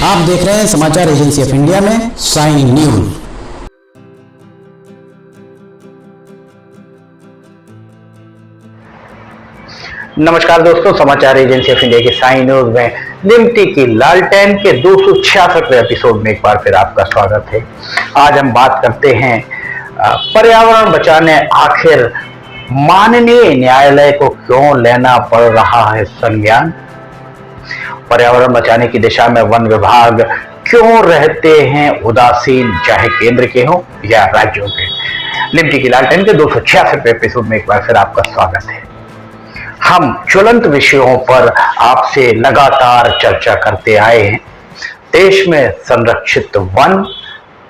आप देख रहे हैं समाचार एजेंसी ऑफ इंडिया में साइन न्यूज। नमस्कार दोस्तों, समाचार एजेंसी ऑफ इंडिया के साइन न्यूज में लिमटी की लालटेन के 266वें एपिसोड में एक बार फिर आपका स्वागत है। आज हम बात करते हैं पर्यावरण बचाने आखिर माननीय न्यायालय को क्यों लेना पड़ रहा है संज्ञान। पर्यावरण बचाने की दिशा में वन विभाग क्यों रहते हैं उदासीन, चाहे केंद्र के हो या राज्यों के। लिमटी की लालटेन के 266वें एपिसोड में एक बार फिर आपका स्वागत है। हम ज्वलंत विषयों पर आपसे लगातार चर्चा करते आए हैं। देश में संरक्षित वन,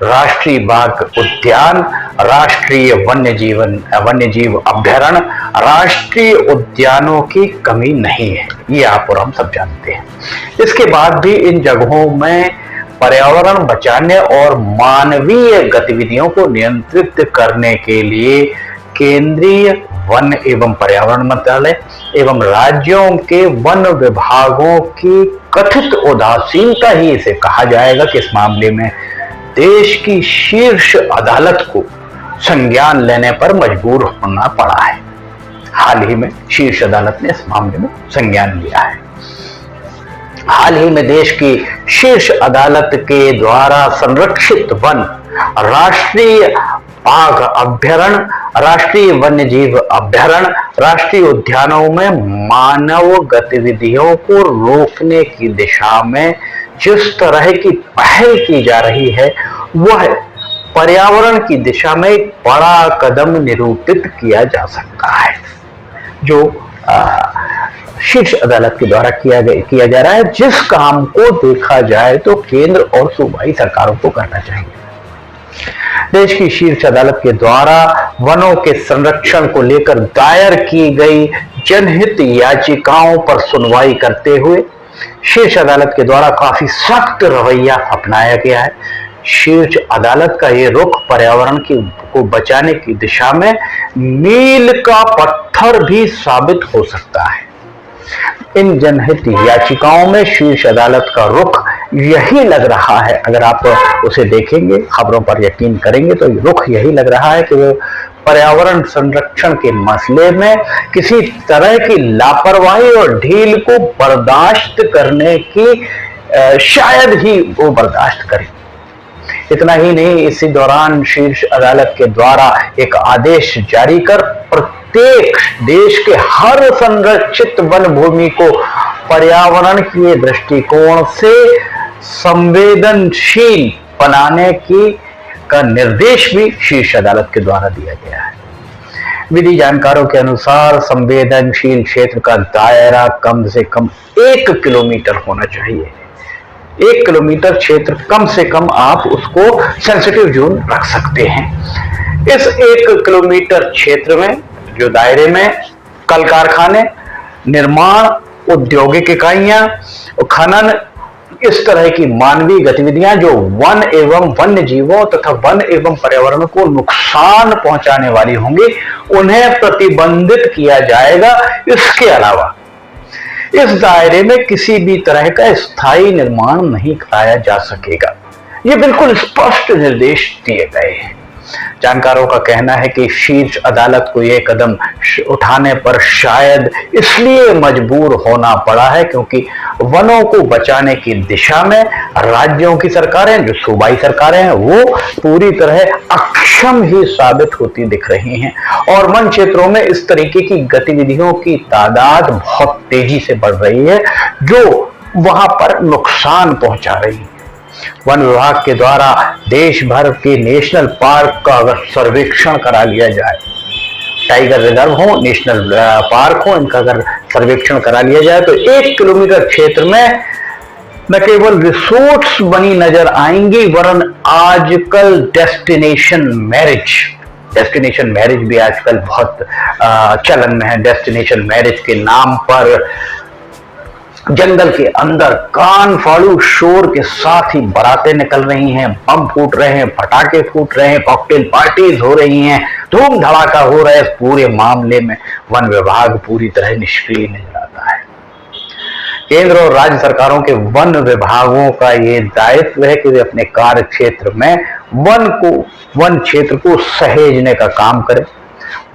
राष्ट्रीय बाघ उद्यान, राष्ट्रीय वन्यजीव अभ्यारण्य, राष्ट्रीय उद्यानों की कमी नहीं है, ये आप और हम सब जानते हैं। इसके बाद भी इन जगहों में पर्यावरण बचाने और मानवीय गतिविधियों को नियंत्रित करने के लिए केंद्रीय वन एवं पर्यावरण मंत्रालय एवं राज्यों के वन विभागों की कथित उदासीनता ही इसे कहा जाएगा कि इस मामले में देश की शीर्ष अदालत को संज्ञान लेने पर मजबूर होना पड़ा है। हाल ही में शीर्ष अदालत ने इस मामले में संज्ञान लिया है। हाल ही में देश की शीर्ष अदालत के द्वारा संरक्षित वन, राष्ट्रीय बाघ अभ्यारण्य, राष्ट्रीय वन्यजीव अभ्यारण्य, राष्ट्रीय उद्यानों में मानव गतिविधियों को रोकने की दिशा में जिस तरह की पहल की जा रही है, वह पर्यावरण की दिशा में एक बड़ा कदम निरूपित किया जा सकता है, जो शीर्ष अदालत के द्वारा किया जा रहा है। जिस काम को देखा जाए तो केंद्र और सूबाई सरकारों को करना चाहिए। देश की शीर्ष अदालत के द्वारा वनों के संरक्षण को लेकर दायर की गई जनहित याचिकाओं पर सुनवाई करते हुए शीर्ष अदालत के द्वारा काफी सख्त रवैया अपनाया गया है। शीर्ष अदालत का ये रुख पर्यावरण को बचाने की दिशा में मील का पत्थर भी साबित हो सकता है। इन जनहित याचिकाओं में शीर्ष अदालत का रुख यही लग रहा है, अगर आप उसे देखेंगे, खबरों पर यकीन करेंगे तो रुख यही लग रहा है कि वो पर्यावरण संरक्षण के मसले में किसी तरह की लापरवाही और ढील को बर्दाश्त करने की शायद ही वो बर्दाश्त करें। इतना ही नहीं, इसी दौरान शीर्ष अदालत के द्वारा एक आदेश जारी कर प्रत्येक देश के हर संरक्षित वन भूमि को पर्यावरण के दृष्टिकोण से संवेदनशील बनाने का निर्देश भी शीर्ष अदालत के द्वारा दिया गया है। विधि जानकारों के अनुसार संवेदनशील क्षेत्र का दायरा कम से कम 1 किलोमीटर होना चाहिए। 1 किलोमीटर क्षेत्र कम से कम आप उसको सेंसिटिव जोन रख सकते हैं। इस 1 किलोमीटर क्षेत्र में जो दायरे में कल कारखाने, निर्माण, औद्योगिक इकाइयां, खनन, इस तरह की मानवीय गतिविधियां जो वन एवं वन्य जीवों तथा वन एवं पर्यावरण को नुकसान पहुंचाने वाली होंगी, उन्हें प्रतिबंधित किया जाएगा। इसके अलावा इस दायरे में किसी भी तरह का स्थायी निर्माण नहीं कराया जा सकेगा। ये बिल्कुल स्पष्ट निर्देश दिए गए हैं। जानकारों का कहना है कि शीर्ष अदालत को यह कदम उठाने पर शायद इसलिए मजबूर होना पड़ा है क्योंकि वनों को बचाने की दिशा में राज्यों की सरकारें, जो सूबाई सरकारें हैं, वो पूरी तरह अक्षम ही साबित होती दिख रही हैं और वन क्षेत्रों में इस तरीके की गतिविधियों की तादाद बहुत तेजी से बढ़ रही है जो वहां पर नुकसान पहुंचा रही है। वन विभाग के द्वारा देश भर के नेशनल पार्क का अगर सर्वेक्षण करा लिया जाए, टाइगर रिजर्व हो, नेशनल पार्क हो, इनका अगर सर्वेक्षण करा लिया जाए तो 1 किलोमीटर क्षेत्र में न केवल रिसोर्ट्स बनी नजर आएंगी वरन आजकल डेस्टिनेशन मैरिज भी आजकल बहुत चलन में है। डेस्टिनेशन मैरिज के नाम पर जंगल के अंदर कान फाड़ू शोर के साथ ही बारातें निकल रही हैं, बम फूट रहे हैं, पटाखे फूट रहे हैं, कॉकटेल पार्टीज हो रही हैं, धूम धड़ाका हो रहा है। इस पूरे मामले में वन विभाग पूरी तरह निष्क्रिय नजर आता है। केंद्र और राज्य सरकारों के वन विभागों का ये दायित्व है कि वे अपने कार्य क्षेत्र में वन क्षेत्र को सहेजने का काम करें।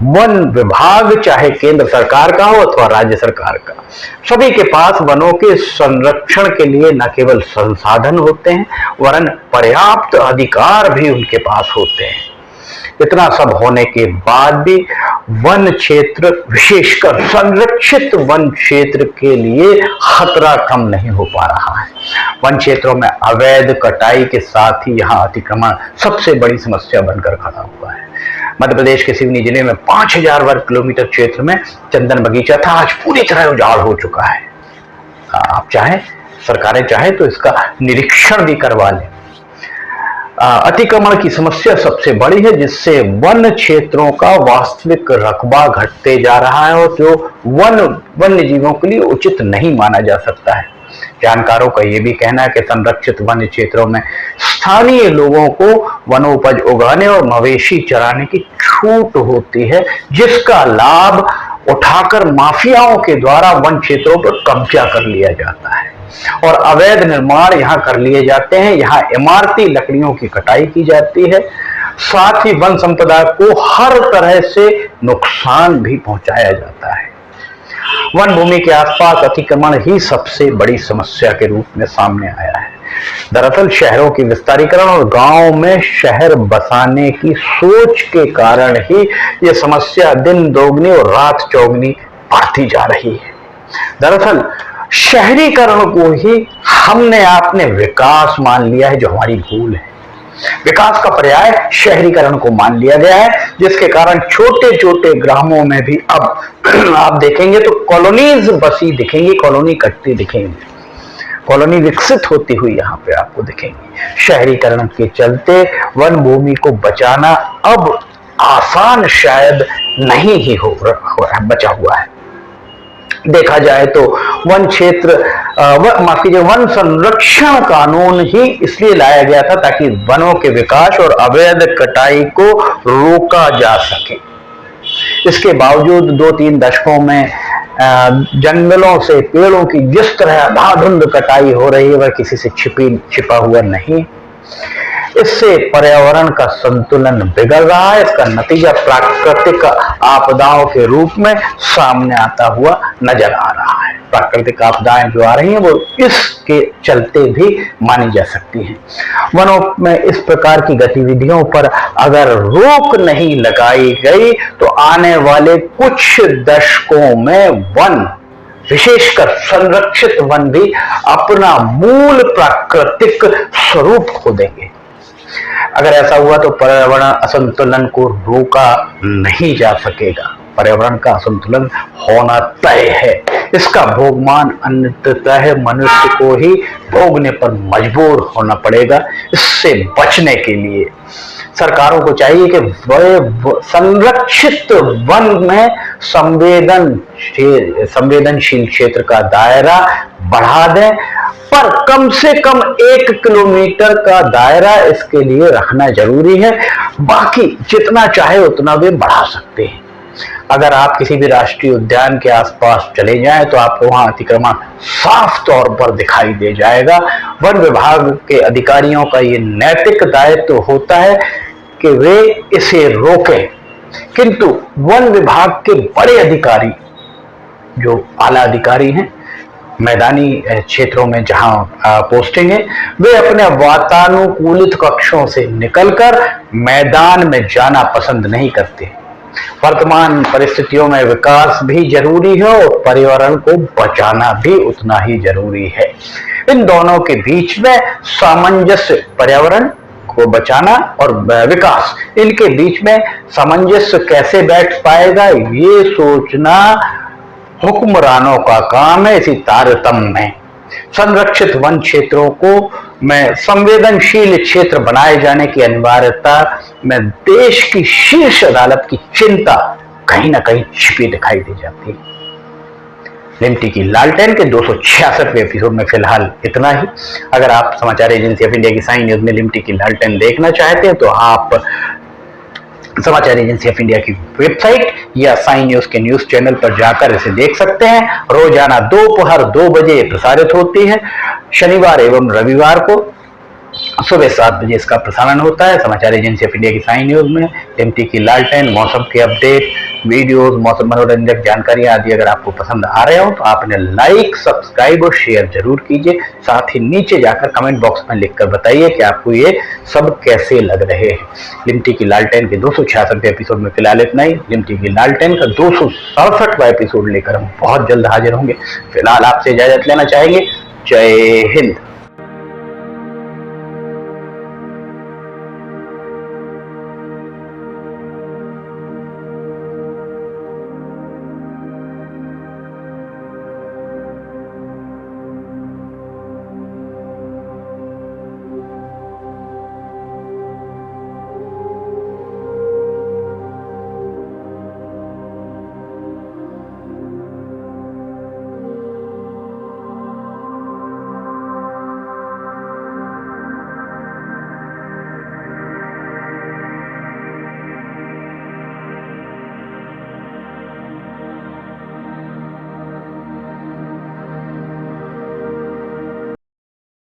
वन विभाग चाहे केंद्र सरकार का हो अथवा राज्य सरकार का, सभी के पास वनों के संरक्षण के लिए न केवल संसाधन होते हैं वरन पर्याप्त अधिकार भी उनके पास होते हैं। इतना सब होने के बाद भी वन क्षेत्र, विशेषकर संरक्षित वन क्षेत्र के लिए खतरा कम नहीं हो पा रहा है। वन क्षेत्रों में अवैध कटाई के साथ ही यहाँ अतिक्रमण सबसे बड़ी समस्या बनकर खड़ा हुआ है। मध्य प्रदेश के सिवनी जिले में 5000 वर्ग किलोमीटर क्षेत्र में चंदन बगीचा था, आज पूरी तरह उजाड़ हो चुका है। आप चाहें, सरकारें चाहे तो इसका निरीक्षण भी करवा लें। अतिक्रमण की समस्या सबसे बड़ी है, जिससे वन क्षेत्रों का वास्तविक रकबा घटते जा रहा है और जो वन्य जीवों के लिए उचित नहीं माना जा सकता है। जानकारों का यह भी कहना है कि संरक्षित वन्य क्षेत्रों में स्थानीय लोगों को वनोपज उगाने और मवेशी चराने की छूट होती है, जिसका लाभ उठाकर माफियाओं के द्वारा वन क्षेत्रों पर कब्जा कर लिया जाता है और अवैध निर्माण यहाँ कर लिए जाते हैं। यहाँ इमारती लकड़ियों की कटाई की जाती है, साथ ही वन संपदा को हर तरह से नुकसान भी पहुंचाया जाता है। वन भूमि के आसपास अतिक्रमण ही सबसे बड़ी समस्या के रूप में सामने आया है। दरअसल शहरों की विस्तारीकरण और गांव में शहर बसाने की सोच के कारण ही यह समस्या दिन दोगुनी और रात चौगुनी बढ़ती जा रही है। दरअसल शहरीकरण को ही हमने आपने विकास मान लिया है, जो हमारी भूल है। विकास का पर्याय शहरीकरण को मान लिया गया है, जिसके कारण छोटे छोटे ग्रामों में भी अब आप देखेंगे तो कॉलोनीज बसी दिखेंगी, कॉलोनी कटती दिखेंगी, कॉलोनी विकसित होती हुई यहाँ पे आपको दिखेंगी। शहरीकरण के चलते वन भूमि को बचाना अब आसान शायद नहीं ही बचा हुआ है। देखा जाए तो वन क्षेत्र माफ कीजिए, वन संरक्षण कानून ही इसलिए लाया गया था ताकि वनों के विकास और अवैध कटाई को रोका जा सके। इसके बावजूद 2-3 दशकों में जंगलों से पेड़ों की जिस तरह अंधाधुंध कटाई हो रही है वह किसी से छिपा हुआ नहीं। इससे पर्यावरण का संतुलन बिगड़ रहा है। इसका नतीजा प्राकृतिक आपदाओं के रूप में सामने आता हुआ नजर आ रहा है। प्राकृतिक आपदाएं जो आ रही हैं वो इसके चलते भी मानी जा सकती हैं। वनों में इस प्रकार की गतिविधियों पर अगर रोक नहीं लगाई गई तो आने वाले कुछ दशकों में वन, विशेषकर संरक्षित वन भी अपना मूल प्राकृतिक स्वरूप खो देंगे। अगर ऐसा हुआ तो पर्यावरण असंतुलन को रोका नहीं जा सकेगा। पर्यावरण का असंतुलन होना तय है। इसका भोगमान अंततः मनुष्य को ही भोगने पर मजबूर होना पड़ेगा। इससे बचने के लिए सरकारों को चाहिए कि वह संरक्षित वन में संवेदनशील क्षेत्र का दायरा बढ़ा दें, पर कम से कम 1 किलोमीटर का दायरा इसके लिए रखना जरूरी है। बाकी जितना चाहे उतना वे बढ़ा सकते हैं। अगर आप किसी भी राष्ट्रीय उद्यान के आसपास चले जाएं तो आपको वहां अतिक्रमण साफ तौर पर दिखाई दे जाएगा। वन विभाग के अधिकारियों का ये नैतिक दायित्व होता है कि वे इसे रोकें, किंतु वन विभाग के बड़े अधिकारी, जो आला अधिकारी हैं, मैदानी क्षेत्रों में जहां पोस्टिंग है, वे अपने वातानुकूलित कक्षों से निकलकर मैदान में जाना पसंद नहीं करते। वर्तमान परिस्थितियों में विकास भी जरूरी है और पर्यावरण को बचाना भी उतना ही जरूरी है। इन दोनों के बीच में सामंजस्य, पर्यावरण को बचाना और विकास, इनके बीच में सामंजस्य कैसे बैठ पाएगा, ये सोचना हुक्मरानों का काम है। इसी तारतम्य में संरक्षित वन क्षेत्रों को में संवेदनशील क्षेत्र बनाए जाने की अनिवार्यता में देश की शीर्ष अदालत की चिंता कहीं ना कहीं छिपी दिखाई दे जाती है। लिमटी की लालटेन के 266वें एपिसोड में फिलहाल इतना ही। अगर आप समाचार एजेंसी ऑफ इंडिया की साइन न्यूज में लिमटी की लालटेन देखना चाहते हैं तो आप समाचार एजेंसी ऑफ इंडिया की वेबसाइट या साइन न्यूज के न्यूज चैनल पर जाकर इसे देख सकते हैं। रोजाना दोपहर 2 बजे प्रसारित होती है। शनिवार एवं रविवार को सुबह 7 बजे इसका प्रसारण होता है। समाचार एजेंसी ऑफ इंडिया की साइन न्यूज में लिमटी की लालटेन, मौसम के अपडेट, वीडियोस, मौसम मनोरंजक जानकारियां आदि अगर आपको पसंद आ रहे हो तो आपने लाइक, सब्सक्राइब और शेयर जरूर कीजिए। साथ ही नीचे जाकर कमेंट बॉक्स में लिखकर बताइए कि आपको ये सब कैसे लग रहे हैं। लिमटी की लालटेन के 266वें एपिसोड में फिलहाल इतना ही। लिमटी की लालटेन का 267वां एपिसोड लेकर हम बहुत जल्द हाजिर होंगे। फिलहाल आपसे इजाजत लेना चाहेंगे। जय हिंद।